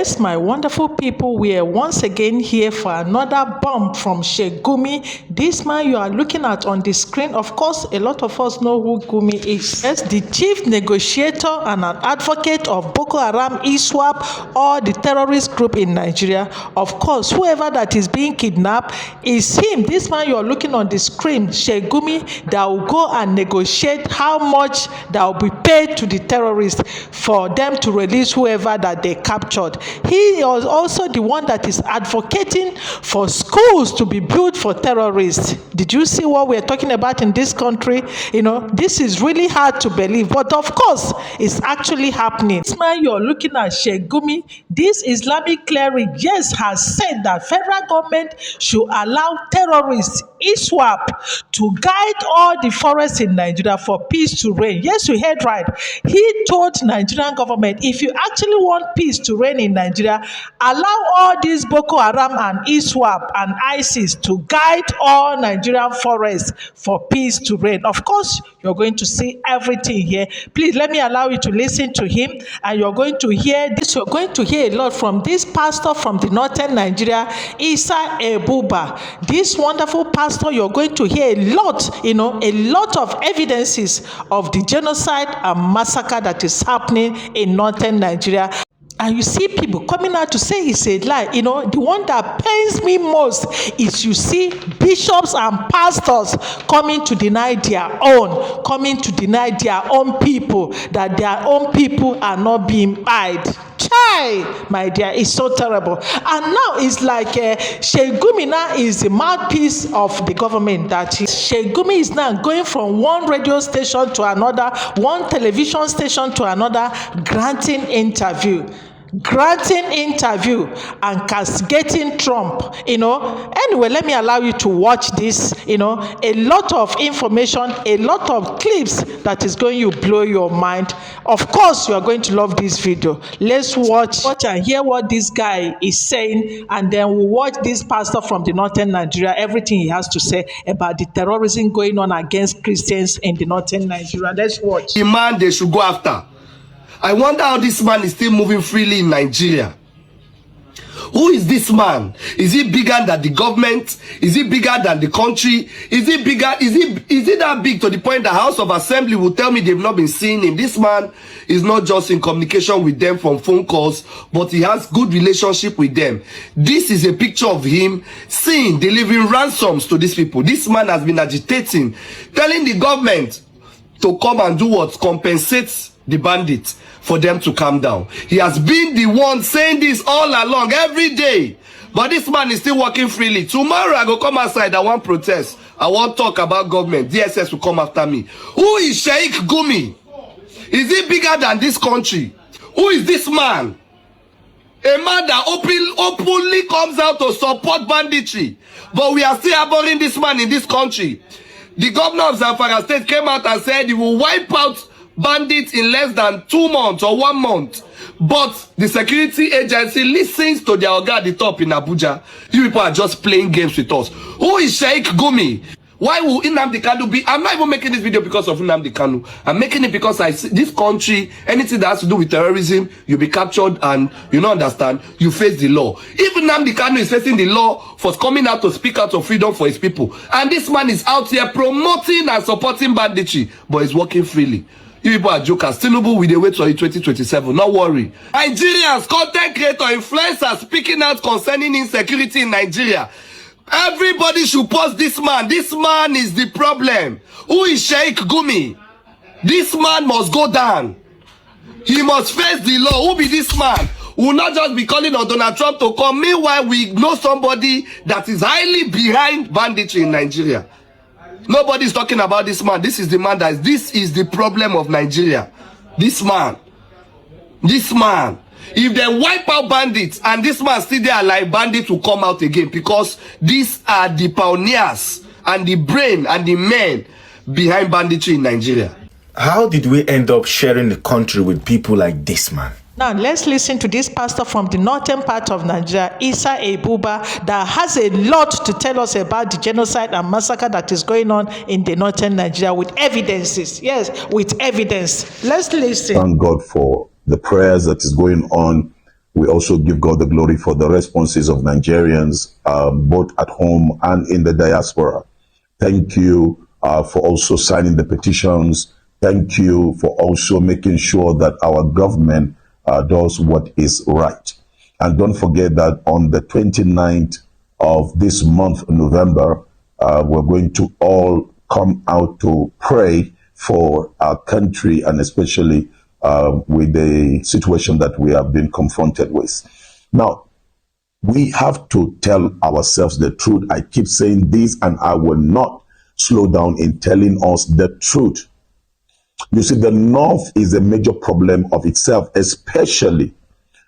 Yes, my wonderful people, we are once again here for another bomb from Sheikh Gumi. This man you are looking at on the screen, of course, a lot of us know who Gumi is. Yes, the chief negotiator and an advocate of Boko Haram, ISWAP, or the terrorist group in Nigeria. Of course, whoever that is being kidnapped is him. This man you are looking on the screen, Sheikh Gumi, that will go and negotiate how much that will be paid to the terrorists for them to release whoever that they captured. He was also the one that is advocating for schools to be built for terrorists. Did you see what we're talking about in this country? You know, this is really hard to believe, but of course, it's actually happening. This man you're looking at, Sheikh Gumi, this Islamic cleric, yes, has said that federal government should allow terrorists, ISWAP, to guide all the forests in Nigeria for peace to reign. Yes, you heard right. He told Nigerian government, if you actually want peace to reign in Nigeria, allow all these Boko Haram and ISWAP and ISIS to guide all Nigerian forests for peace to reign. Of course, you're going to see everything here. Please let me allow you to listen to him, and you're going to hear this. You're going to hear a lot from this pastor from the northern Nigeria, Isa Buba. This wonderful pastor, you're going to hear a lot, a lot of evidences of the genocide and massacre that is happening in northern Nigeria. And you see people coming out to say it's a lie. The one that pains me most is you see bishops and pastors coming to deny their own people, that their own people are not being eyed. Chai, my dear, it's so terrible. And now it's like Sheikh Gumi now is the mouthpiece of the government. That is, Sheikh Gumi is now going from one radio station to another, one television station to another, granting interview and castigating Trump. Anyway, let me allow you to watch this. A lot of information, a lot of clips that is going to blow your mind. Of course, you are going to love this video. Let's watch and hear what this guy is saying, and then we'll watch this pastor from the northern Nigeria, everything he has to say about the terrorism going on against Christians in the northern Nigeria. Let's watch. The man they should go after. I wonder how this man is still moving freely in Nigeria. Who is this man? Is he bigger than the government? Is he bigger than the country? Is he bigger? Is he that big to the point the House of Assembly will tell me they've not been seeing him? This man is not just in communication with them from phone calls, but he has good relationship with them. This is a picture of him delivering ransoms to these people. This man has been agitating, telling the government to come and do what? Compensate the bandits for them to calm down. He has been the one saying this all along, every day. But this man is still working freely. Tomorrow I go come outside, I want protest. I want talk about government. DSS will come after me. Who is Sheikh Gumi? Is he bigger than this country? Who is this man? A man that openly comes out to support banditry. But we are still harboring this man in this country. The governor of Zamfara State came out and said he will wipe out bandits in less than 2 months or 1 month. But the security agency listens to their organ at the top in Abuja. You people are just playing games with us. Who is Sheikh Gumi? Why will Nnamdi Kanu be? I'm not even making this video because of Nnamdi Kanu. I'm making it because I see this country, anything that has to do with terrorism, you'll be captured and you don't understand, you face the law. Even Nnamdi Kanu is facing the law for coming out to speak out of freedom for his people. And this man is out here promoting and supporting banditry, but he's working freely. You people are jokers. Tinubu will wait till 2027. Not worry. Nigerians, content creator, influencers speaking out concerning insecurity in Nigeria. Everybody should pause this man. This man is the problem. Who is Sheikh Gumi? This man must go down. He must face the law. Who be this man? We will not just be calling on Donald Trump to come. Meanwhile, we know somebody that is highly behind banditry in Nigeria. Nobody is talking about this man. This is the man this is the problem of Nigeria. This man. If they wipe out bandits and this man still there alive, bandits will come out again, because these are the pioneers and the brain and the men behind banditry in Nigeria. How did we end up sharing the country with people like this man? Now, let's listen to this pastor from the northern part of Nigeria, Isa Buba, that has a lot to tell us about the genocide and massacre that is going on in the northern Nigeria with evidences. Yes, with evidence. Let's listen. Thank God for the prayers that is going on We also give God the glory for the responses of Nigerians, both at home and in the diaspora. Thank you for also signing the petitions. Thank you for also making sure that our government does what is right. And don't forget that on the 29th of this month, November, we're going to all come out to pray for our country, and especially with the situation that we have been confronted with. Now, we have to tell ourselves the truth. I keep saying this, and I will not slow down in telling us the truth. You see, the North is a major problem of itself, especially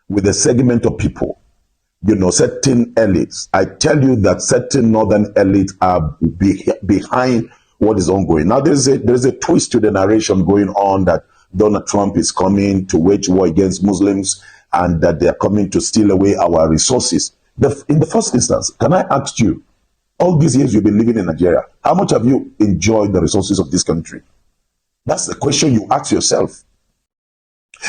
with a segment of people, certain elites. I tell you that certain Northern elites are behind what is ongoing. Now, there's a twist to the narration going on that Donald Trump is coming to wage war against Muslims and that they are coming to steal away our resources. In the first instance, can I ask you, all these years you've been living in Nigeria, how much have you enjoyed the resources of this country? That's the question you ask yourself.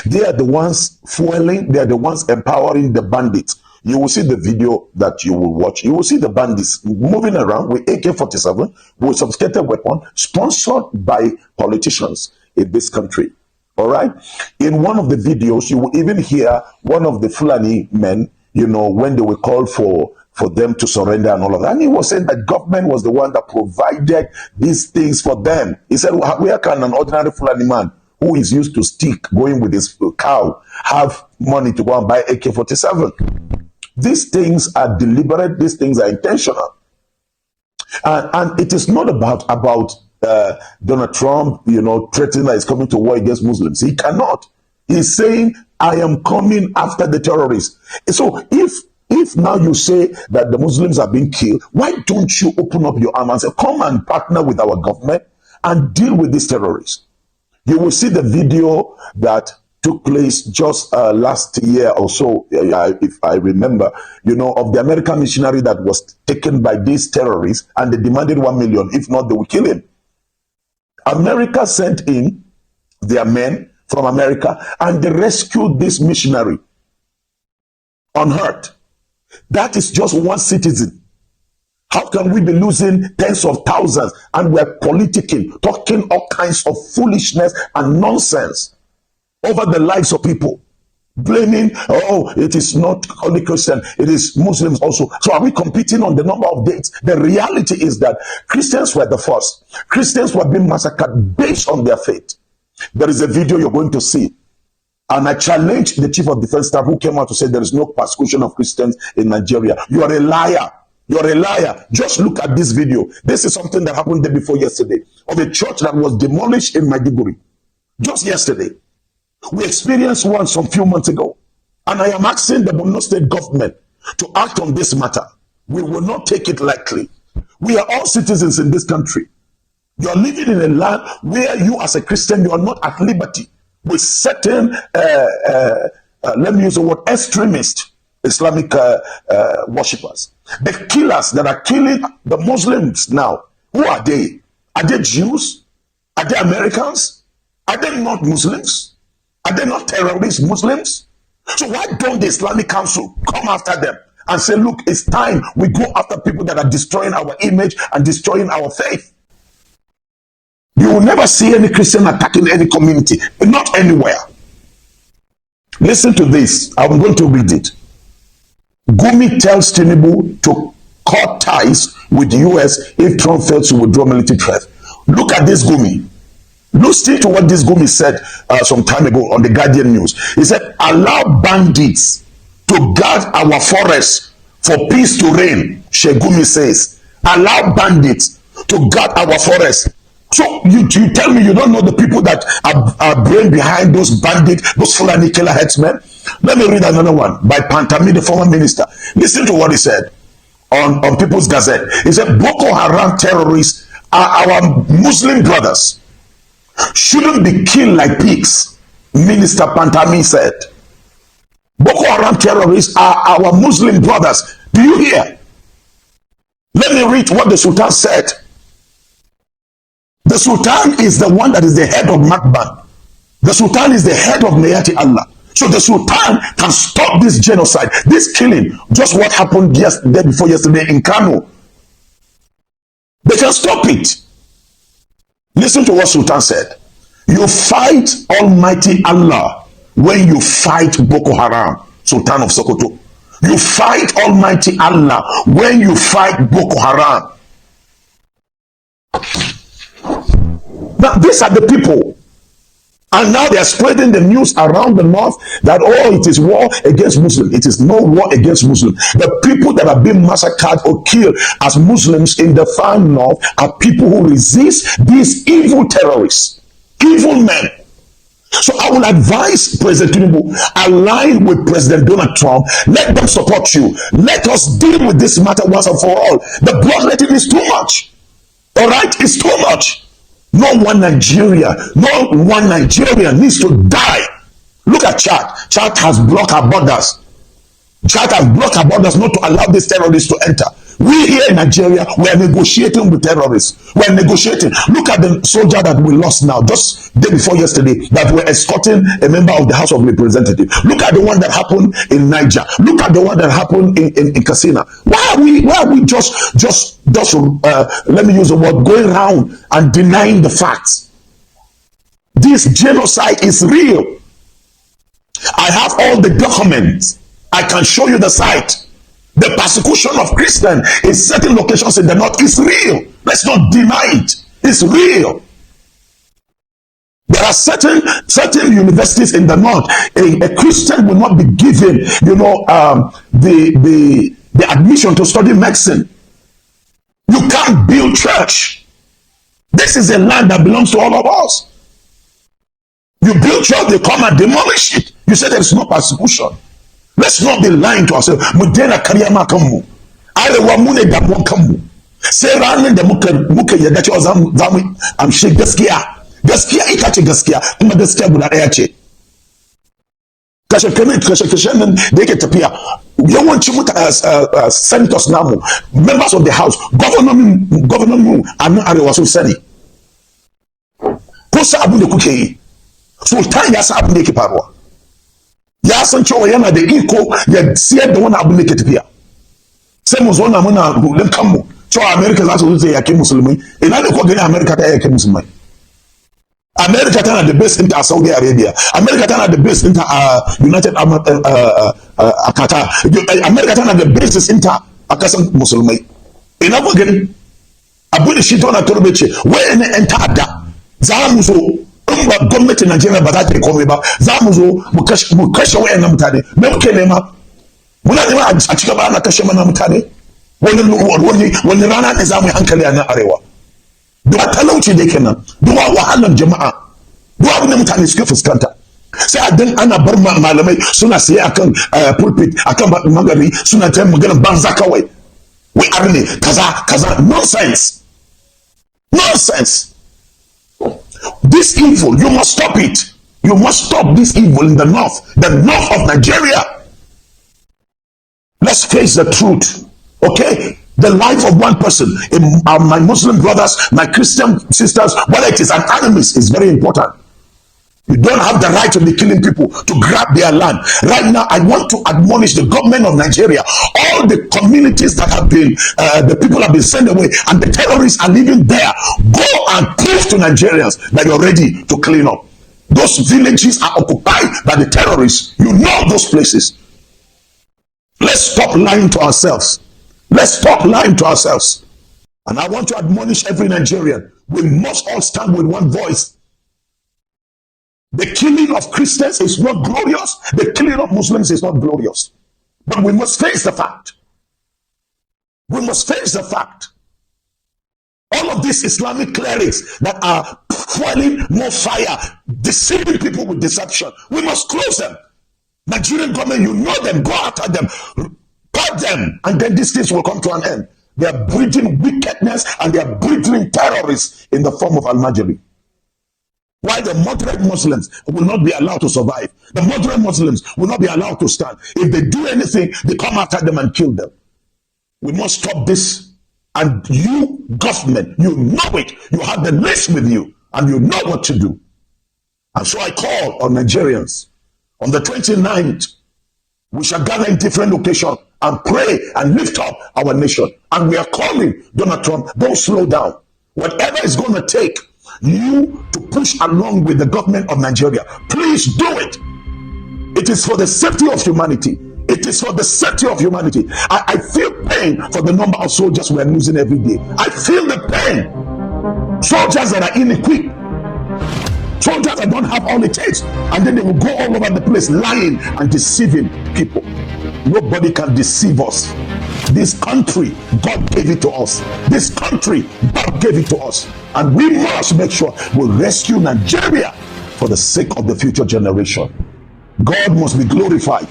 They are the ones fueling, they are the ones empowering the bandits. You will see the video that you will watch. You will see the bandits moving around with AK-47, with sophisticated weapon, sponsored by politicians in this country. All right? In one of the videos, you will even hear one of the Fulani men, when they were called for them to surrender and all of that. And he was saying that government was the one that provided these things for them. He said, where can an ordinary Fulani man who is used to stick going with his cow have money to go and buy AK-47? These things are deliberate. These things are intentional. And it is not about Donald Trump, threatening that he's coming to war against Muslims. He cannot. He's saying, I am coming after the terrorists. So if now you say that the Muslims are being killed, why don't you open up your arm and say, come and partner with our government and deal with these terrorists? You will see the video that took place just last year or so, if I remember, of the American missionary that was taken by these terrorists, and they demanded 1 million. If not, they will kill him. America sent in their men from America, and they rescued this missionary unhurt. That is just one citizen. How can we be losing tens of thousands and we're politicking, talking all kinds of foolishness and nonsense over the lives of people, blaming, it is not only Christian, it is Muslims also. So are we competing on the number of dates? The reality is that Christians were the first. Christians were being massacred based on their faith. There is a video you're going to see. And I challenge the chief of defense staff who came out to say there is no persecution of Christians in Nigeria. You are a liar. You're a liar. Just look at this video. This is something that happened day before yesterday of a church that was demolished in Maiduguri. Just yesterday. We experienced one some few months ago. And I am asking the Borno State government to act on this matter. We will not take it lightly. We are all citizens in this country. You are living in a land where you as a Christian, you are not at liberty with certain, let me use the word, extremist Islamic worshippers. The killers that are killing the Muslims now, who are they? Are they Jews? Are they Americans? Are they not Muslims? Are they not terrorist Muslims? So why don't the Islamic Council come after them and say, look, it's time we go after people that are destroying our image and destroying our faith? You will never see any Christian attacking any community, not anywhere. Listen to this. I'm going to read it. Gumi tells Tinubu to cut ties with the US if Trump fails to withdraw military threat. Look at this Gumi. Listen to what this Gumi said some time ago on the Guardian News. He said, allow bandits to guard our forests for peace to reign. Sheikh Gumi says, allow bandits to guard our forests. So you tell me you don't know the people that are brain behind those bandits, those Fulani killer headsmen? Let me read another one by Pantami, the former minister. Listen to what he said on People's Gazette. He said, Boko Haram terrorists are our Muslim brothers. Shouldn't be killed like pigs, Minister Pantami said. Boko Haram terrorists are our Muslim brothers. Do you hear? Let me read what the Sultan said. The Sultan is the one that is the head of Makban. The Sultan is the head of Nayati Allah. So the Sultan can stop this genocide, this killing, just what happened day before yesterday in Kano. They can stop it. Listen to what Sultan said. You fight Almighty Allah when you fight Boko Haram, Sultan of Sokoto. You fight Almighty Allah when you fight Boko Haram. Now, these are the people. And now they are spreading the news around the north that, oh, it is war against Muslims. It is no war against Muslims. The people that are being massacred or killed as Muslims in the far north are people who resist these evil terrorists, evil men. So I will advise President Tinubu, align with President Donald Trump. Let them support you. Let us deal with this matter once and for all. The bloodletting is too much. All right? It's too much. No one Nigerian needs to die. Look at Chad. Chad has blocked our borders. Chad has blocked our borders not to allow these terrorists to enter. We here in Nigeria, we are negotiating with terrorists. We are negotiating. Look at the soldier that we lost now, just day before yesterday, that were escorting a member of the House of Representatives. Look at the one that happened in Niger. Look at the one that happened in Katsina. Why are we just let me use the word, going around and denying the facts? This genocide is real. I have all the documents. I can show you the site. The persecution of Christians in certain locations in the north is real. Let's not deny it. It's real. There are certain universities in the north. A Christian will not be given, the admission to study medicine. You can't build church. This is a land that belongs to all of us. You build church, they come and demolish it. You say there is no persecution. Let's not be lying to ourselves. Mudena kariyama kamu. Arewa mune da mon kamu. Sai ranar da muka yarda cewa zamu amshi gaskiya. Gaskiya ita ce gaskiya, kuma gaskiya guda ɗaya ce. Kashe nan da yake tafiya. Yawancin mutane senators namu, members of the house, governor mu a nan arewa sun sani. Ko sa abin da kuke yi. Sultan ya sa abin da yake faruwa. Ya san cewa yana da iko ya siyar da wani abu da ke tafiya. Sai mu zo na muna hulun kanmu cewa America za su zo yaki musulmai. Ina da ko gani America ta yaki musulmai. America tana da base ɗinta a Saudi Arabia. America tana da base ɗinta a United Arab a Qatar. America tana da bases ɗinta a kasan musulmai. Ina ko gani abu da shi Donald Trump ce wayannan ƴan ta'adda za mu zo in ba gwamnatin Najeriya ba za ta yi komai ba, za mu zo mu kashe wayannan mutane. Me muke nema? Muna nema a cikin ba ana kashe mana mutane. Wani rana ne za mu yi hankali a nan arewa. Duwa talauci da yake nan, duwa wahalar jama'a, duwa abin da mutane suke fuskanta. Sai a dan ana bar malamai suna siye akan pulpit, akan magari, suna ta maganar banza kawai. Wai arne kaza nonsense. Nonsense. This evil, you must stop it. You must stop this evil in the north of Nigeria. Let's face the truth, okay? The life of one person, my Muslim brothers, my Christian sisters, whether it is an enemy, is very important. You don't have the right to be killing people, to grab their land. Right now, I want to admonish the government of Nigeria, all the communities that have been, the people have been sent away, and the terrorists are living there. Go and prove to Nigerians that you're ready to clean up. Those villages are occupied by the terrorists. You know those places. Let's stop lying to ourselves. Let's stop lying to ourselves. And I want to admonish every Nigerian. We must all stand with one voice. The killing of Christians is not glorious. The killing of Muslims is not glorious. But we must face the fact. We must face the fact. All of these Islamic clerics that are fueling more fire, deceiving people with deception, we must close them. Nigerian government, you know them, go after them, cut them, and then these things will come to an end. They are breeding wickedness and they are breeding terrorists in the form of Al-Majri. Why the moderate Muslims will not be allowed to survive. The moderate Muslims will not be allowed to stand. If they do anything, they come after them and kill them. We must stop this. And you, government, you know it. You have the list with you and you know what to do. And so I call on Nigerians. On the 29th, we shall gather in different locations and pray and lift up our nation. And we are calling Donald Trump, don't slow down. Whatever it's going to take you to push along with the government of Nigeria, please do it. It is for the safety of humanity. It is for the safety of humanity. I feel pain for the number of soldiers we are losing every day. I feel the pain. Soldiers that are ill-equipped. Soldiers that don't have all it takes. And then they will go all over the place lying and deceiving people. Nobody can deceive us. This country, God gave it to us. This country, God gave it to us. And we must make sure we rescue Nigeria for the sake of the future generation. God must be glorified.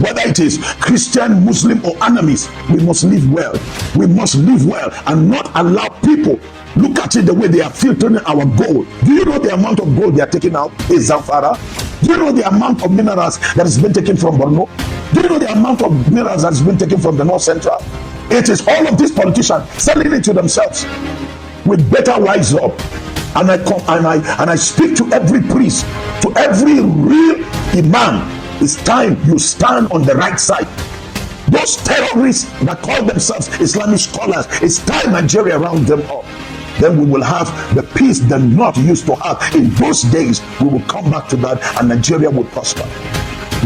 Whether it is Christian, Muslim, or enemies, we must live well. We must live well and not allow people look at it the way they are filtering our gold. Do you know the amount of gold they are taking out in Zamfara? Do you know the amount of minerals that has been taken from Borno? Do you know the amount of minerals that has been taken from the North Central? It is all of these politicians selling it to themselves. We better rise up. And I speak to every priest, to every real imam. It's time you stand on the right side. Those terrorists that call themselves Islamic scholars, it's time Nigeria round them up. Then we will have the peace the North used to have. In those days, we will come back to that and Nigeria will prosper.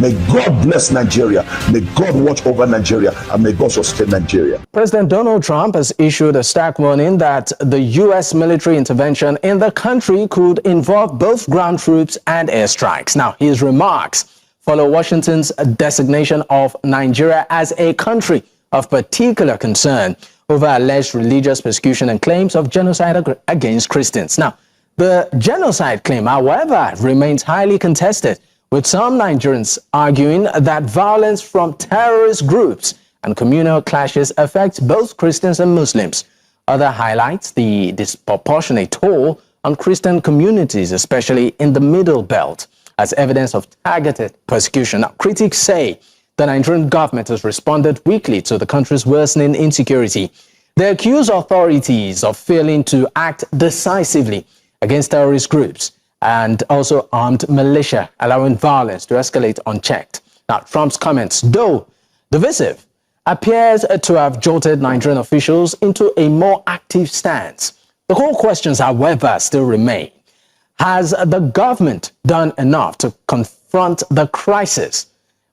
May God bless Nigeria. May God watch over Nigeria. And may God sustain Nigeria. President Donald Trump has issued a stark warning that the U.S. military intervention in the country could involve both ground troops and airstrikes. Now, his remarks follow Washington's designation of Nigeria as a country of particular concern over alleged religious persecution and claims of genocide against Christians. Now, the genocide claim, however, remains highly contested, with some Nigerians arguing that violence from terrorist groups and communal clashes affects both Christians and Muslims. Other highlights the disproportionate toll on Christian communities, especially in the Middle Belt, as evidence of targeted persecution. Now, critics say the Nigerian government has responded weakly to the country's worsening insecurity. They accuse authorities of failing to act decisively against terrorist groups and also armed militia, allowing violence to escalate unchecked. Now, Trump's comments, though divisive, appears to have jolted Nigerian officials into a more active stance. The core questions, however, still remain. Has the government done enough to confront the crisis,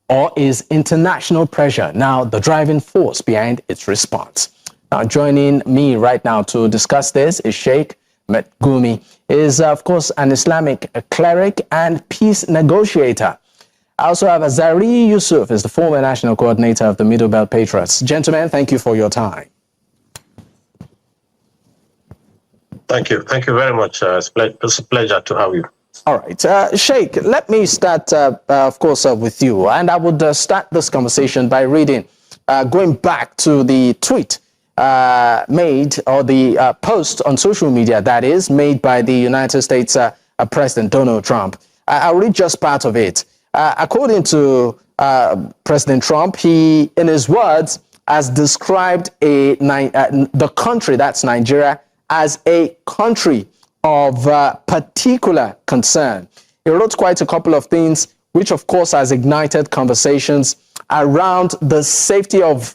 or is international pressure now the driving force behind its response? Now, joining me right now to discuss this is Sheikh. Gumi is, of course, an Islamic cleric and peace negotiator. I also have Azari Yusuf, is the former national coordinator of the Middle Belt Patriots. Gentlemen, thank you for your time. Thank you. Thank you very much. It's a pleasure to have you. All right. Sheikh, let me start, of course, with you. And I would start this conversation by reading, going back to the tweet made, or the post on social media, that is, made by the United States President Donald Trump. I'll read just part of it. According to President Trump, he, in his words, has described the country, that's Nigeria, as a country of particular concern. He wrote quite a couple of things, which of course has ignited conversations around the safety of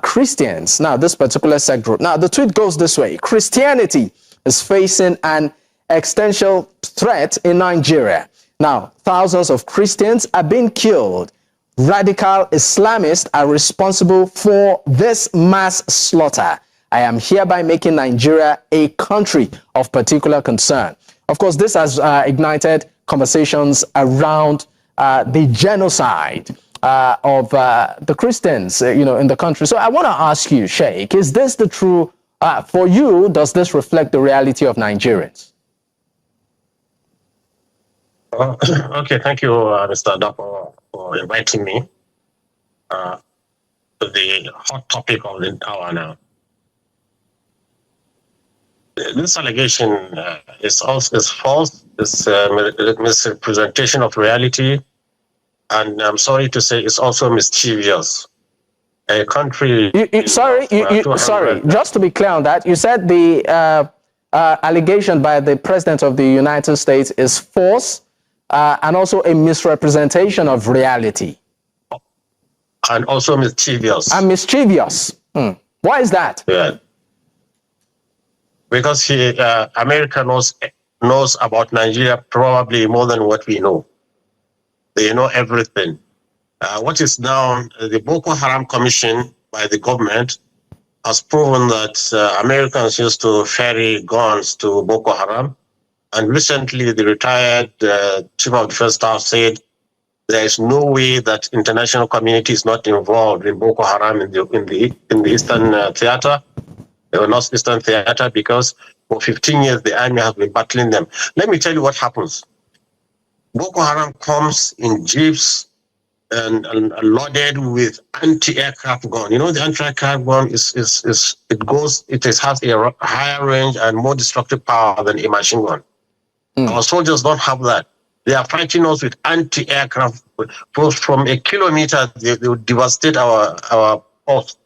Christians. Now, this particular sect group. Now, the tweet goes this way: Christianity is facing an existential threat in Nigeria. Now, thousands of Christians are being killed. Radical Islamists are responsible for this mass slaughter. I am hereby making Nigeria a country of particular concern. Of course, this has ignited conversations around the genocide of the Christians, in the country. So I want to ask you, Sheikh, is this the true, for you, does this reflect the reality of Nigerians? Okay, thank you, Mr. Dapo, for inviting me to the hot topic of the hour now. This allegation is false. It's a misrepresentation of reality, and I'm sorry to say it's also mischievous. A country. Sorry. Just to be clear on that, you said the allegation by the President of the United States is false, and also a misrepresentation of reality. And also mischievous. And mischievous. Why is that? Yeah. Because America knows about Nigeria probably more than what we know. They know everything. What is now the Boko Haram Commission by the government has proven that Americans used to ferry guns to Boko Haram. And recently, the retired Chief of Defense Staff said there is no way that international community is not involved in Boko Haram in the Eastern Theater, the Northeastern Theater, because for 15 years the army has been battling them. Let me tell you what happens. Boko Haram comes in jeeps and loaded with anti-aircraft gun. You know, the anti-aircraft gun has a higher range and more destructive power than a machine gun. Our soldiers don't have that. They are fighting us with anti-aircraft. From a kilometer, they will devastate our post.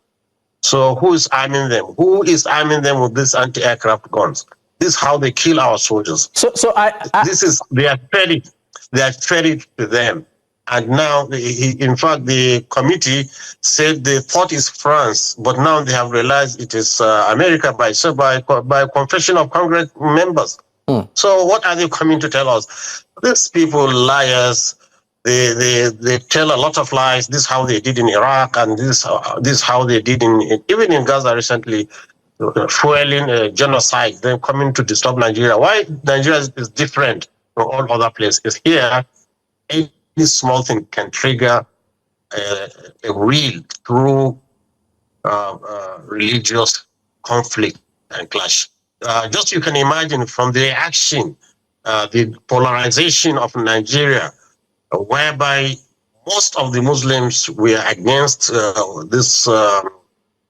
So who is arming them? Who is arming them with these anti-aircraft guns? This is how they kill our soldiers. They are fed it to them. And now, in fact, the committee said they thought it's France, but now they have realized it is America by confession of Congress members. So what are they coming to tell us? These people, liars, they tell a lot of lies. This is how they did in Iraq, and this is how they did even in Gaza recently, fueling genocide, then coming to disturb Nigeria. Why Nigeria is different from all other places? Here, any small thing can trigger a real, true religious conflict and clash. Just you can imagine from the reaction, the polarization of Nigeria, whereby most of the Muslims were against this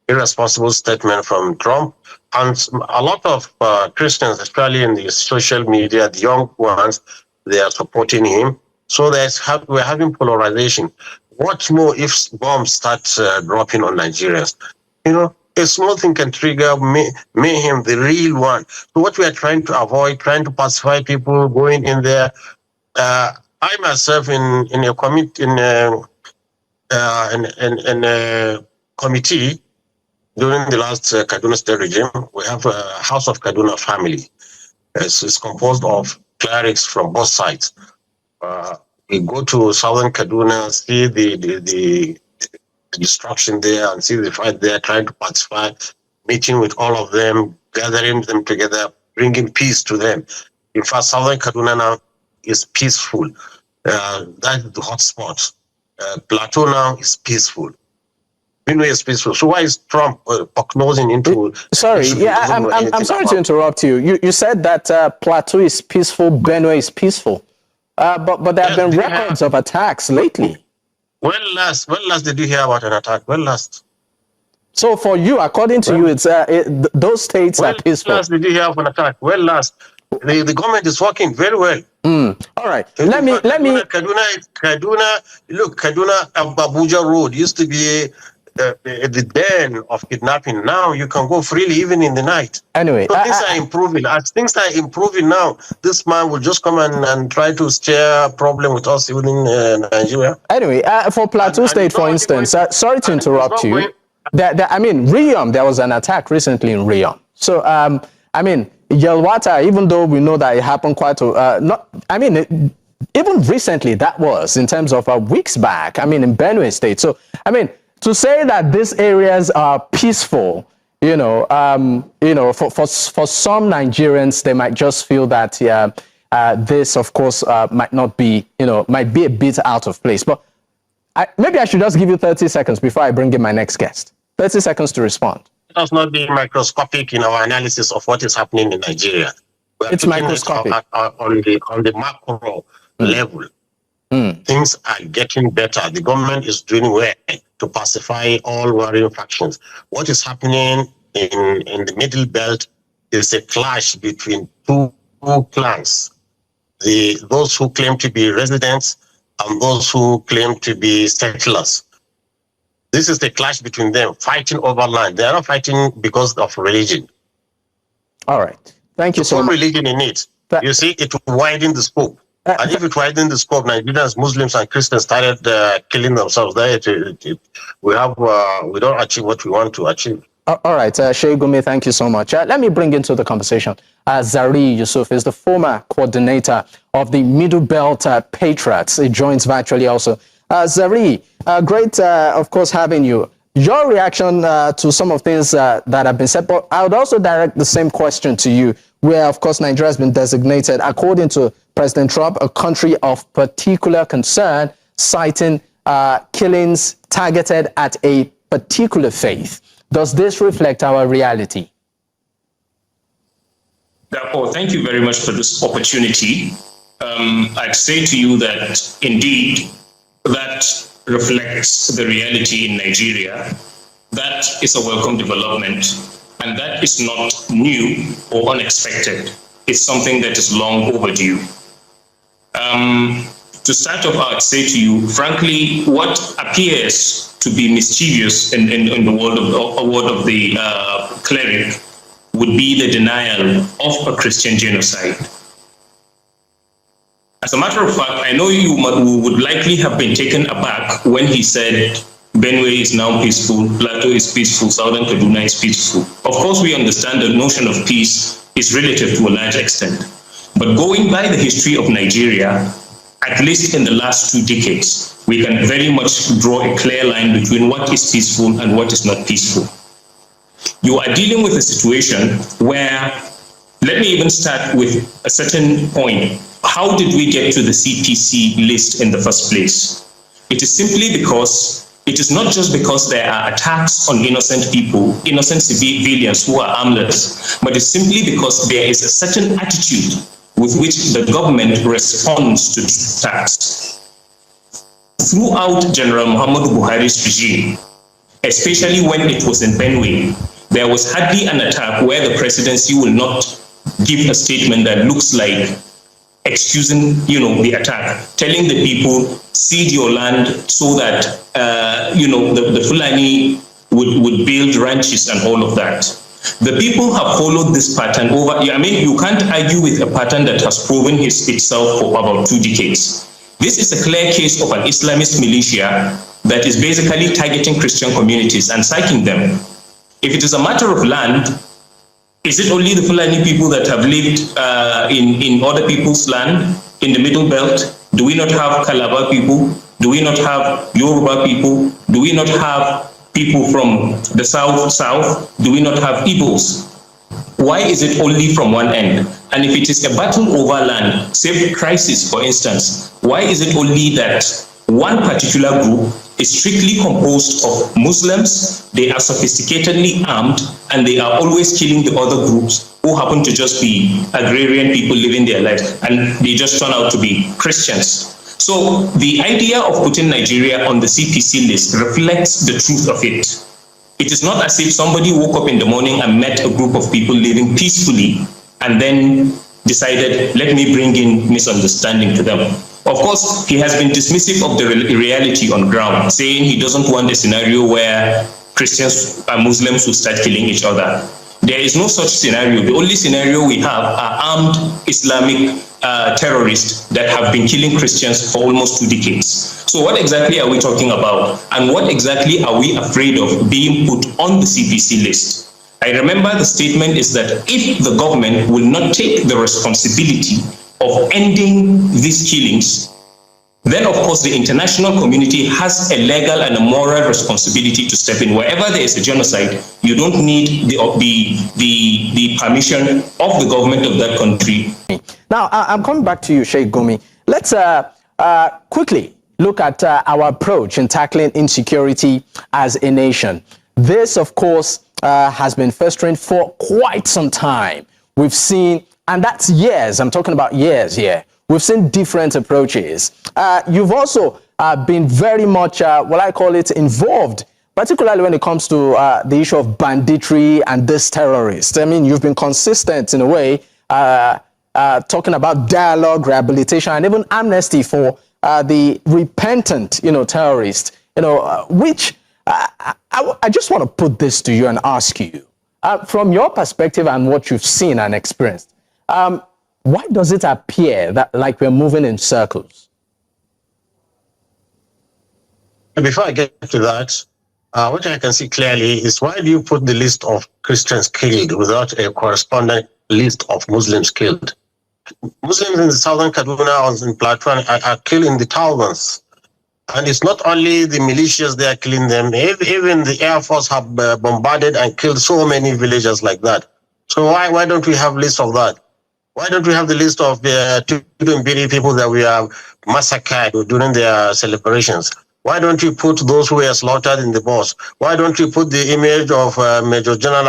irresponsible statement from Trump, and a lot of Christians, especially in the social media, the young ones, they are supporting him. So we're having polarization. What more if bombs start dropping on Nigerians? You know, a small thing can trigger mayhem, the real one. So what we are trying to avoid, trying to pacify people, going in there. I myself in a committee during the last Kaduna State regime, we have a House of Kaduna family. It's composed of clerics from both sides. We go to southern Kaduna, see the destruction there and see the fight there, trying to pacify, meeting with all of them, gathering them together, bringing peace to them. In fact, southern Kaduna now is peaceful. That's the hot spot. Plateau now is peaceful. Benue is peaceful. So why is Trump prognosing into... Sorry, I'm sorry to interrupt you. You said that Plateau is peaceful, Benue is peaceful. But there have been records of attacks lately. When last did you hear about an attack? When last? So for you, according to you, it's those states are peaceful. When last did you hear of an attack? When last? The government is working very well. All right. Let me. Kaduna, look, Kaduna Abuja Road used to be the den of kidnapping. Now you can go freely even in the night. Anyway, so things are improving. As things are improving now, this man will just come and try to stir a problem with us within Nigeria. Anyway, for Plateau State, for instance, sorry to interrupt you. I mean, Riyom, there was an attack recently in Riyom. So, I mean, Yelwata, even though we know that it happened even recently, that was in terms of weeks back, in Benue State. So, to say that these areas are peaceful, for some Nigerians, they might just feel that, this, of course, might be a bit out of place. But maybe I should just give you 30 seconds before I bring in my next guest. 30 seconds to respond. Let us not be microscopic in our analysis of what is happening in Nigeria. It's microscopic. On the macro level. Things are getting better. The government is doing well to pacify all warring factions. What is happening in the Middle Belt is a clash between two clans. Those who claim to be residents and those who claim to be settlers. This is the clash between them, fighting over land. They are not fighting because of religion. All right. Thank you so much. Religion in it. You see, it will widen the scope. And if it widens the scope, Nigerians, Muslims, and Christians started killing themselves, then we don't achieve what we want to achieve. All right, Sheikh Gumi, thank you so much. Let me bring into the conversation Zari Yusuf is the former coordinator of the Middle Belt Patriots. He joins virtually also. Zari, great, of course, having you. Your reaction to some of things that have been said, but I would also direct the same question to you, where, of course, Nigeria has been designated, according to President Trump, a country of particular concern, citing killings targeted at a particular faith. Does this reflect our reality? Therefore, thank you very much for this opportunity. I'd say to you that indeed that reflects the reality in Nigeria. That is a welcome development, and that is not new or unexpected. It's something that is long overdue. To start off, I'd say to you, frankly, what appears to be mischievous in the world of the cleric would be the denial of a Christian genocide. As a matter of fact, I know you would likely have been taken aback when he said Benue is now peaceful, Plateau is peaceful, Southern Kaduna is peaceful. Of course, we understand the notion of peace is relative to a large extent. But going by the history of Nigeria, at least in the last 2 decades, we can very much draw a clear line between what is peaceful and what is not peaceful. You are dealing with a situation where, let me even start with a certain point. How did we get to the CPC list in the first place? It is simply because, it is not just because there are attacks on innocent people, innocent civilians who are armless, but it's simply because there is a certain attitude with which the government responds to attacks. Throughout General Muhammadu Buhari's regime, especially when it was in Benue, there was hardly an attack where the presidency will not give a statement that looks like excusing, the attack, telling the people, cede your land so that, the Fulani would build ranches and all of that. The people have followed this pattern over, you can't argue with a pattern that has proven itself for about 2 decades. This is a clear case of an Islamist militia that is basically targeting Christian communities and sacking them. If it is a matter of land, is it only the Fulani people that have lived in other people's land in the Middle Belt? Do we not have Calabar people? Do we not have Yoruba people? Do we not have people from the south? Do we not have Igbos? Why is it only from one end? And if it is a battle over land, say crisis for instance, why is it only that one particular group is strictly composed of Muslims, they are sophisticatedly armed, and they are always killing the other groups who happen to just be agrarian people living their lives, and they just turn out to be Christians? So the idea of putting Nigeria on the CPC list reflects the truth of it. It is not as if somebody woke up in the morning and met a group of people living peacefully and then decided, let me bring in misunderstanding to them. Of course, he has been dismissive of the reality on ground, saying he doesn't want a scenario where Christians and Muslims will start killing each other. There is no such scenario. The only scenario we have are armed Islamic terrorists that have been killing Christians for almost 2 decades. So what exactly are we talking about? And what exactly are we afraid of being put on the CPC list? I remember the statement is that if the government will not take the responsibility of ending these killings, then of course the international community has a legal and a moral responsibility to step in. Wherever there is a genocide, you don't need the permission of the government of that country. Now, I'm coming back to you, Sheikh Gumi. Let's quickly look at our approach in tackling insecurity as a nation. This, of course, has been festering for quite some time. We've seen, and that's years, I'm talking about years here. We've seen different approaches. You've also been very much, what I call it, involved, particularly when it comes to the issue of banditry and this terrorist. I mean, you've been consistent in a way, talking about dialogue, rehabilitation, and even amnesty for the repentant, terrorist, which I just want to put this to you and ask you, from your perspective and what you've seen and experienced, why does it appear that like we're moving in circles? Before I get to that, what I can see clearly is why do you put the list of Christians killed without a corresponding list of Muslims killed? Muslims in the southern Kaduna or in Plateau are killed in the thousands. And it's not only the militias they are killing them, even the Air Force have bombarded and killed so many villagers like that. So why don't we have a list of that? Why don't we have the list of the people that we have massacred during their celebrations? Why don't you put those who were slaughtered in the boss? Why don't you put the image of Major General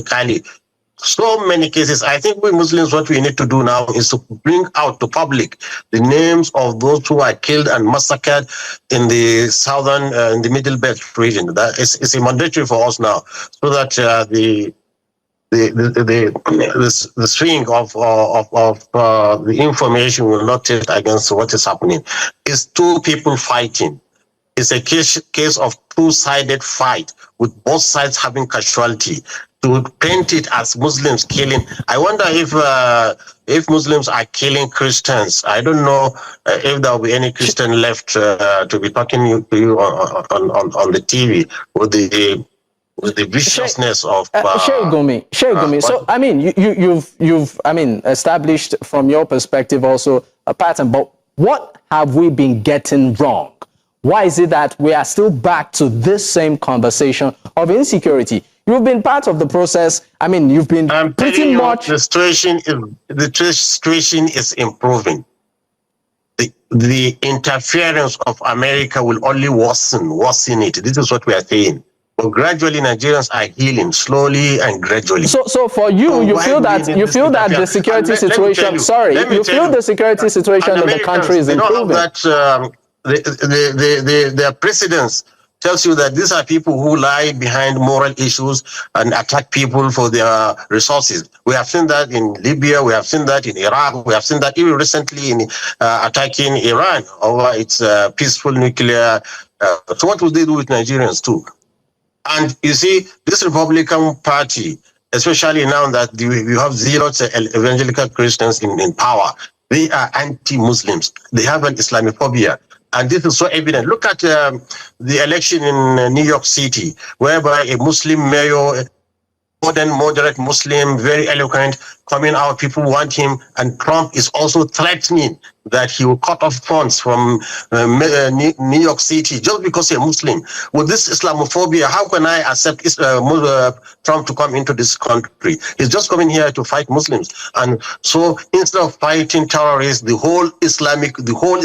Kali? So many cases. I think we Muslims, what we need to do now is to bring out to public the names of those who are killed and massacred in the southern, in the Middle Belt region. That is a mandatory for us now, so that the string of the information will not tilt against what is happening. It's two people fighting. It's a case of two-sided fight with both sides having casualty. To paint it as Muslims killing, I wonder if Muslims are killing Christians. I don't know if there will be any Christian left to be talking to you on the TV with the viciousness of Sheikh Gumi. So I mean, you've established from your perspective also a pattern. But what have we been getting wrong? Why is it that we are still back to this same conversation of insecurity? You've been part of the process. I mean, you've been pretty much. The situation is improving. The interference of America will only worsen it. This is what we are saying. But gradually, Nigerians are healing slowly and gradually. So for you, you feel that the security situation. Sorry, you feel the security situation in the country is improving. Their presidents tells you that these are people who lie behind moral issues and attack people for their resources. We have seen that in Libya, we have seen that in Iraq, we have seen that even recently in attacking Iran over its peaceful nuclear. So what will they do with Nigerians too? And you see, this Republican Party, especially now that you have zealous evangelical Christians in power, they are anti-Muslims. They have an Islamophobia. And this is so evident. Look at the election in New York City, whereby a Muslim mayor, modern, moderate Muslim, very eloquent, coming out, people want him, and Trump is also threatening that he will cut off funds from New York City just because he's a Muslim. With this Islamophobia, how can I accept Trump to come into this country? He's just coming here to fight Muslims. And so instead of fighting terrorists, the whole Islamic world,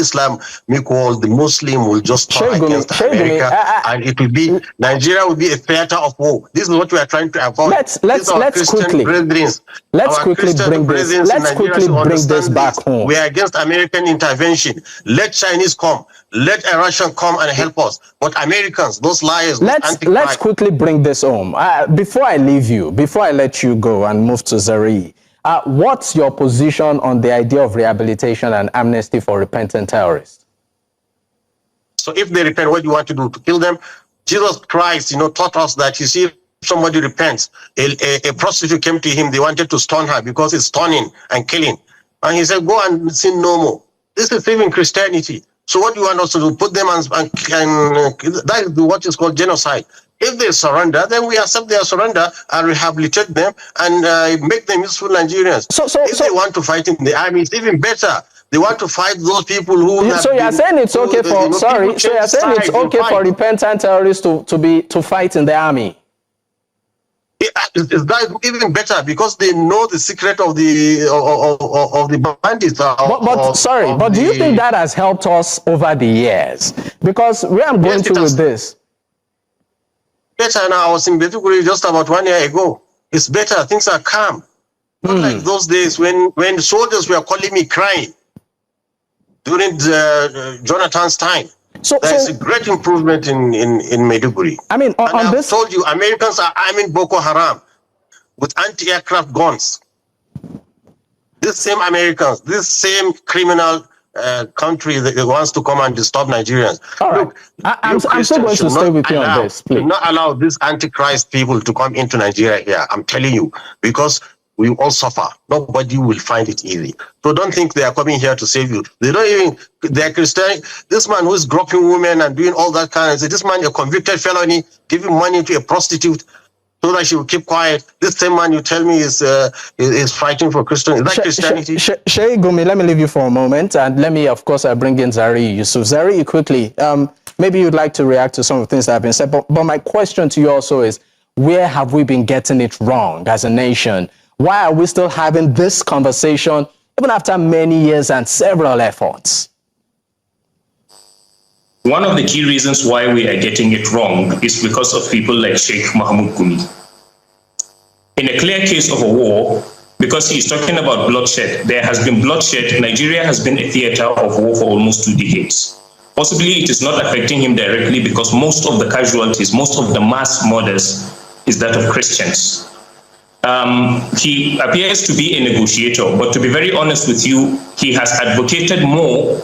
the Muslim will just turn against America, and it will be, Nigeria will be a theater of war. This is what we are trying to avoid. Let's quickly bring this back home. We are against American intervention. Let Chinese come. Let a Russian come and help us. But Americans, those liars, let's quickly bring this home. Before I leave you, before I let you go and move to Zari, what's your position on the idea of rehabilitation and amnesty for repentant terrorists? So if they repent, what do you want to do? To kill them? Jesus Christ, taught us that, you see, somebody repents. A prostitute came to him, they wanted to stone her because it's stoning and killing. And he said, go and sin no more. This is even Christianity. So what do you want us to do? Put them and that is what is called genocide. If they surrender, then we accept their surrender and rehabilitate them and make them useful Nigerians. If they want to fight in the army, it's even better. They want to fight those people who. So you're saying it's okay for So you're saying it's okay for repentant terrorists to fight in the army? It's even better because they know the secret of the bandits. But do you think that has helped us over the years? Because where I'm going to with this. Better now. I was in Maiduguri just about 1 year ago. It's better. Things are calm. Not like those days when soldiers were calling me crying during Jonathan's time. There's a great improvement in Maiduguri. I mean, I've told you, Americans are arming Boko Haram with anti-aircraft guns. These same Americans, this same criminal country that wants to come and disturb Nigerians. All right. Look, I'm still going to stay with you on this, please. Do not allow these antichrist people to come into Nigeria here. I'm telling you, because we all suffer. Nobody will find it easy. So don't think they are coming here to save you. They don't even, they're Christian. This man who's groping women and doing all that kind of thing, this man, a convicted felony, giving money to a prostitute so that she will keep quiet. This same man you tell me is fighting for Christian. Is that Christianity? Sheikh Gumi, let me leave you for a moment, and let me, of course, bring in Zari Yusuf. Zari, quickly, maybe you'd like to react to some of the things that have been said, but my question to you also is, where have we been getting it wrong as a nation? Why are we still having this conversation even after many years and several efforts? One of the key reasons why we are getting it wrong is because of people like Sheikh Mahmoud Gumi. In a clear case of a war, because he's talking about bloodshed, there has been bloodshed. Nigeria has been a theater of war for almost 2 decades. Possibly it is not affecting him directly because most of the casualties, most of the mass murders is that of Christians. He appears to be a negotiator, but to be very honest with you, he has advocated more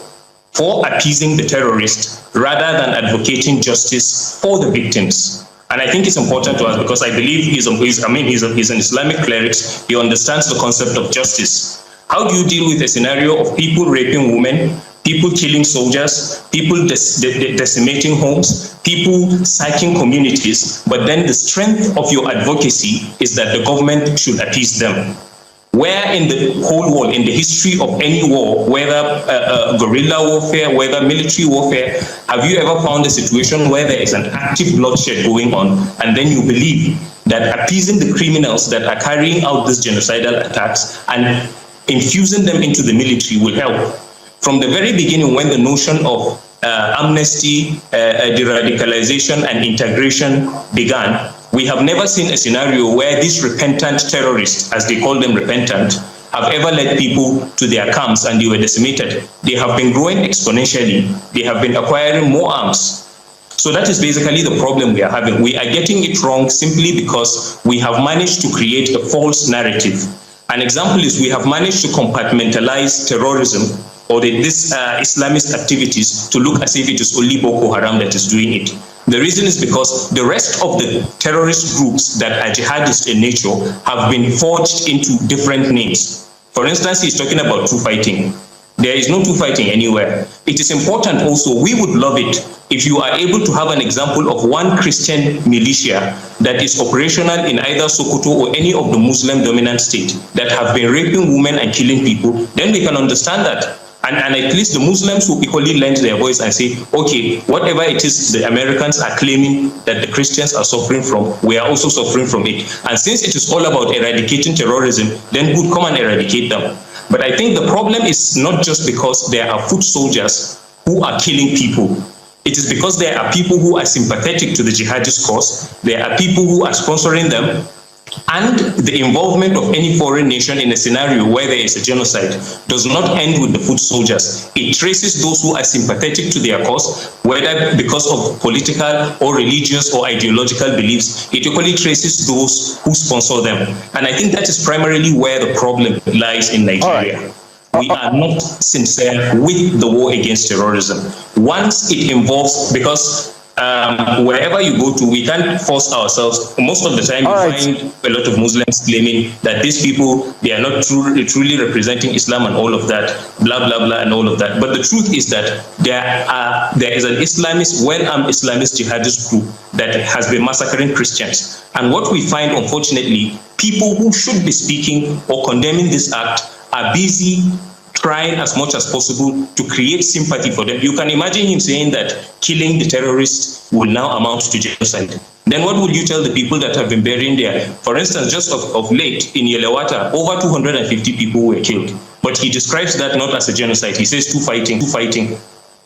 for appeasing the terrorists rather than advocating justice for the victims. And I think it's important to us because I believe he's an Islamic cleric. He understands the concept of justice. How do you deal with a scenario of people raping women, people killing soldiers, people decimating homes, people sacking communities, but then the strength of your advocacy is that the government should appease them? Where in the whole world, in the history of any war, whether guerrilla warfare, whether military warfare, have you ever found a situation where there is an active bloodshed going on, and then you believe that appeasing the criminals that are carrying out these genocidal attacks and infusing them into the military will help? From the very beginning, when the notion of amnesty, de-radicalization and integration began, we have never seen a scenario where these repentant terrorists, as they call them repentant, have ever led people to their camps and they were decimated. They have been growing exponentially. They have been acquiring more arms. So that is basically the problem we are having. We are getting it wrong simply because we have managed to create a false narrative. An example is we have managed to compartmentalize terrorism or these Islamist activities to look as if it is only Boko Haram that is doing it. The reason is because the rest of the terrorist groups that are jihadist in nature have been forged into different names. For instance, he's talking about two fighting. There is no two fighting anywhere. It is important also, we would love it if you are able to have an example of one Christian militia that is operational in either Sokoto or any of the Muslim dominant state that have been raping women and killing people, then we can understand that. And at least the Muslims will equally lend their voice and say, okay, whatever it is the Americans are claiming that the Christians are suffering from, we are also suffering from it. And since it is all about eradicating terrorism, then good, come and eradicate them. But I think the problem is not just because there are foot soldiers who are killing people. It is because there are people who are sympathetic to the jihadist cause, there are people who are sponsoring them, and the involvement of any foreign nation in a scenario where there is a genocide does not end with the foot soldiers. It traces those who are sympathetic to their cause, whether because of political or religious or ideological beliefs. It equally traces those who sponsor them. And I think that is primarily where the problem lies in Nigeria. We are not sincere with the war against terrorism. Once it involves, because wherever you go to, we can't force ourselves. Most of the time, you find a lot of Muslims claiming that these people, they are not truly representing Islam and all of that, blah, blah, blah, and all of that. But the truth is that there is an Islamist, well-armed Islamist jihadist group that has been massacring Christians. And what we find, unfortunately, people who should be speaking or condemning this act are busy trying as much as possible to create sympathy for them. You can imagine him saying that killing the terrorists will now amount to genocide. Then what would you tell the people that have been burying there? For instance, just of late in Yelewata, over 250 people were killed. But he describes that not as a genocide. He says two fighting,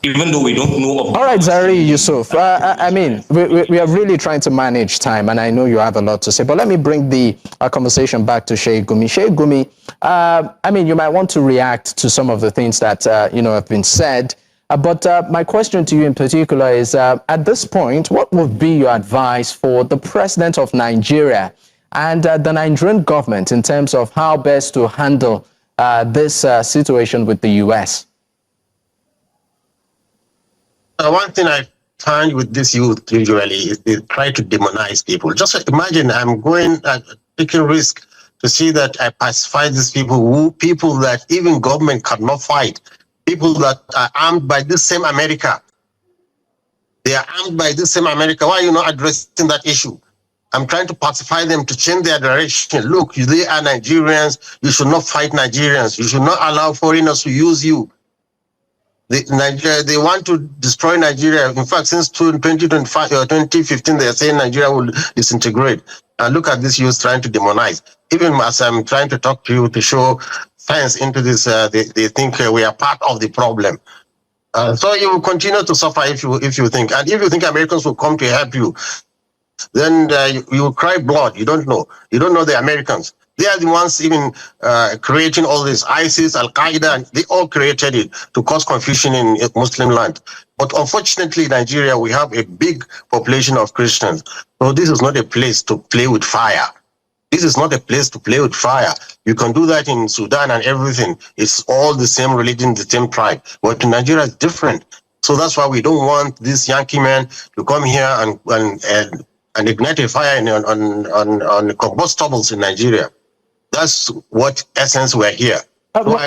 even though we don't know of. All right, Zari Yusuf. I mean, we are really trying to manage time, and I know you have a lot to say. But let me bring the conversation back to Sheikh Gumi. Sheikh Gumi, I mean, you might want to react to some of the things that have been said. But my question to you in particular is, at this point, what would be your advice for the president of Nigeria and the Nigerian government in terms of how best to handle this situation with the U.S.? One thing I find with this youth usually is they try to demonize people. Just imagine I'm going taking risk to see that I pacify these people that even government cannot fight, people that are armed by this same America. They are armed by this same America. Why are you not addressing that issue? I'm trying to pacify them to change their direction. Look, they are Nigerians. You should not fight Nigerians. You should not allow foreigners to use you. They want to destroy Nigeria. In fact, since 2025 or 2015, they are saying Nigeria will disintegrate. And look at this youth trying to demonize. Even as I'm trying to talk to you to show science into this, they think we are part of the problem. So you will continue to suffer if you think. And if you think Americans will come to help you, then you will cry blood. You don't know. You don't know the Americans. They are the ones even creating all this. ISIS, Al-Qaeda, and they all created it to cause confusion in Muslim land. But unfortunately, Nigeria, we have a big population of Christians. So this is not a place to play with fire. This is not a place to play with fire. You can do that in Sudan and everything. It's all the same religion, the same tribe. But in Nigeria, it's different. So that's why we don't want this Yankee man to come here and ignite a fire on combustibles in Nigeria. That's what essence we're here. So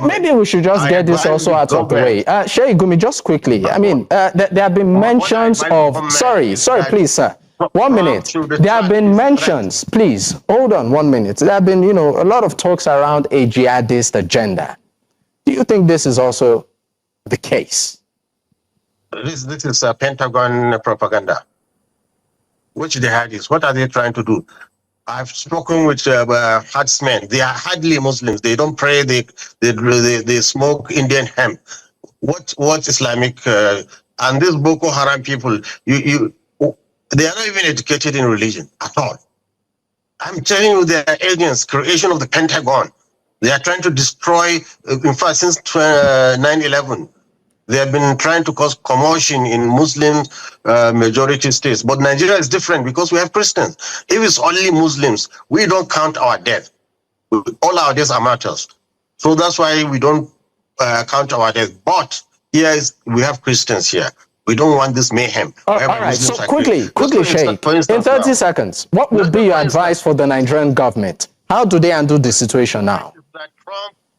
maybe we should just get this also out of the way. Sheikh Gumi, just quickly. I mean, there have been mentions of... Sorry, please, sir. 1 minute. There have been mentions, please, hold on 1 minute. There have been, a lot of talks around a jihadist agenda. Do you think this is also the case? This is Pentagon propaganda. Which jihadists? What are they trying to do? I've spoken with herdsmen. They are hardly Muslims. They don't pray. They smoke Indian hemp. What Islamic and these Boko Haram people? They are not even educated in religion at all. I'm telling you, they are agents, creation of the Pentagon. They are trying to destroy. In fact, since 9/11. They have been trying to cause commotion in Muslim majority states. But Nigeria is different because we have Christians. If it's only Muslims, we don't count our death. All our deaths are martyrs. So that's why we don't count our death. But we have Christians here. We don't want this mayhem. All right, so quickly, Sheikh, in 30 seconds, what would be your advice for the Nigerian government? How do they handle the situation now?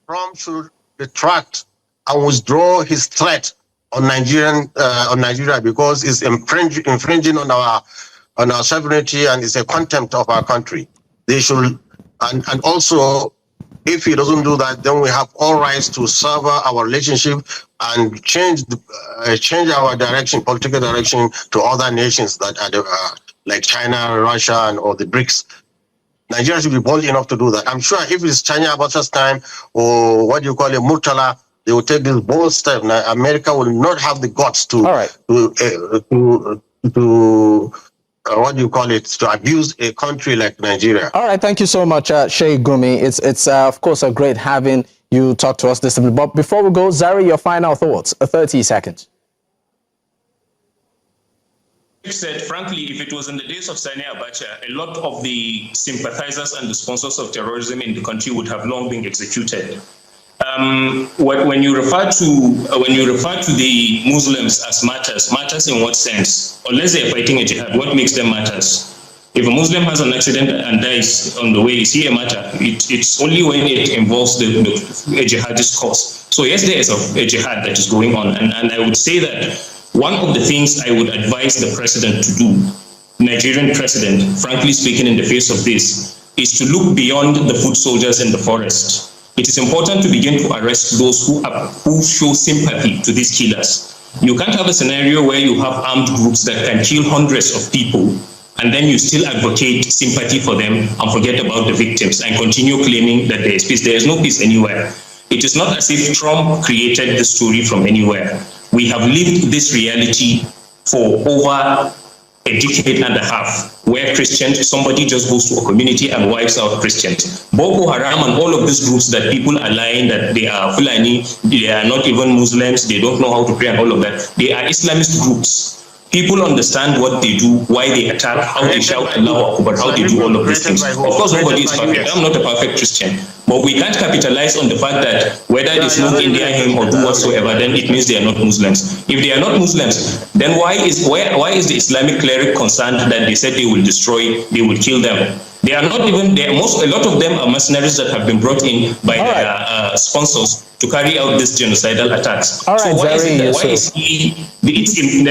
Trump should retract and withdraw his threat on Nigeria because it's infringing on our sovereignty and it's a contempt of our country. They should, and also, if he doesn't do that, then we have all rights to sever our relationship and change our direction, political direction, to other nations that are like China, Russia, or the BRICS. Nigeria should be bold enough to do that. I'm sure if it's China Abacha's time or what you call a Murtala, they will take this bold step. Now, America will not have the guts to to abuse a country like Nigeria. All right, thank you so much, Sheikh Gumi. It's of course a great having you talk to us this evening. But before we go, Zari, your final thoughts, 30 seconds. Said, frankly, if it was in the days of Sani Abacha, a lot of the sympathizers and the sponsors of terrorism in the country would have long been executed. When you refer to the Muslims as martyrs in what sense? Unless they are fighting a jihad, what makes them martyrs? If a Muslim has an accident and dies on the way, is he a martyr? It's only when it involves a jihadist cause. So yes, there is a jihad that is going on, and I would say that one of the things I would advise the president to do, Nigerian president, frankly speaking, in the face of this, is to look beyond the foot soldiers in the forest. It is important to begin to arrest those who show sympathy to these killers. You can't have a scenario where you have armed groups that can kill hundreds of people, and then you still advocate sympathy for them and forget about the victims and continue claiming that there is peace. There is no peace anywhere. It is not as if Trump created the story from anywhere. We have lived this reality for over a decade and a half, where somebody just goes to a community and wipes out Christians. Boko Haram and all of these groups that people are lying that they are Fulani, they are not even Muslims, they don't know how to pray and all of that, they are Islamist groups. People understand what they do, why they attack, how they shout Allahu Akbar, how they do all of these things. Of course, nobody is perfect. I'm not a perfect Christian. But we can't capitalize on the fact that whether they smoke Indian hymn or do whatsoever, then it means they are not Muslims. If they are not Muslims, then why is the Islamic cleric concerned that they said they will destroy, they will kill them? They are not even, a lot of them are mercenaries that have been brought in by their sponsors to carry out these genocidal attacks. All right, so why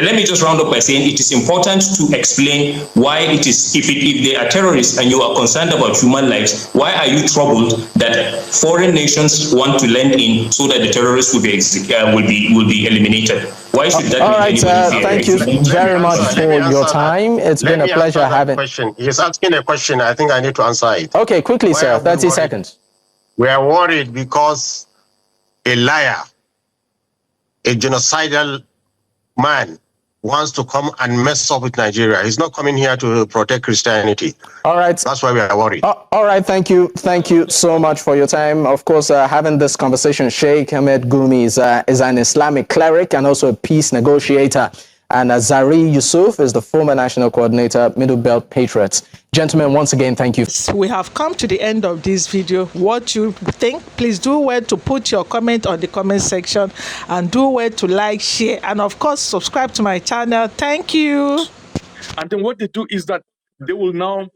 let me just round up by saying it is important to explain why it is, if they are terrorists and you are concerned about human lives, why are you troubled that foreign nations want to lend in so that the terrorists will be eliminated? Why should that all right, thank you very much for your time. It's been a pleasure having. Question. He's asking a question. I think I need to answer it. Okay, quickly, sir. 30 seconds. We are worried because a liar, a genocidal man wants to come and mess up with Nigeria. He's not coming here to protect Christianity. All right. That's why we are worried. All right. Thank you. Thank you so much for your time. Of course, having this conversation, Sheikh Ahmed Gumi is an Islamic cleric and also a peace negotiator. And Zari Yusuf is the former national coordinator, Middle Belt Patriots. Gentlemen, once again, thank you. We have come to the end of this video. What you think, please do well to put your comment on the comment section, and do well to like, share, and of course, subscribe to my channel. Thank you. And then what they do is that they will now,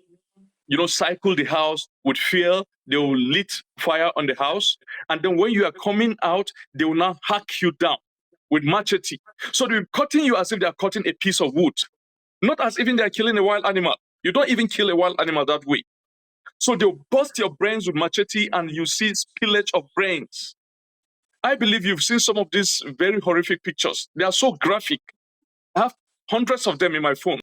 cycle the house with fear. They will lit fire on the house. And then when you are coming out, they will now hack you down with machete. So they're cutting you as if they are cutting a piece of wood, not as if they are killing a wild animal. You don't even kill a wild animal that way. So they'll bust your brains with machete and you see spillage of brains. I believe you've seen some of these very horrific pictures. They are so graphic. I have hundreds of them in my phone.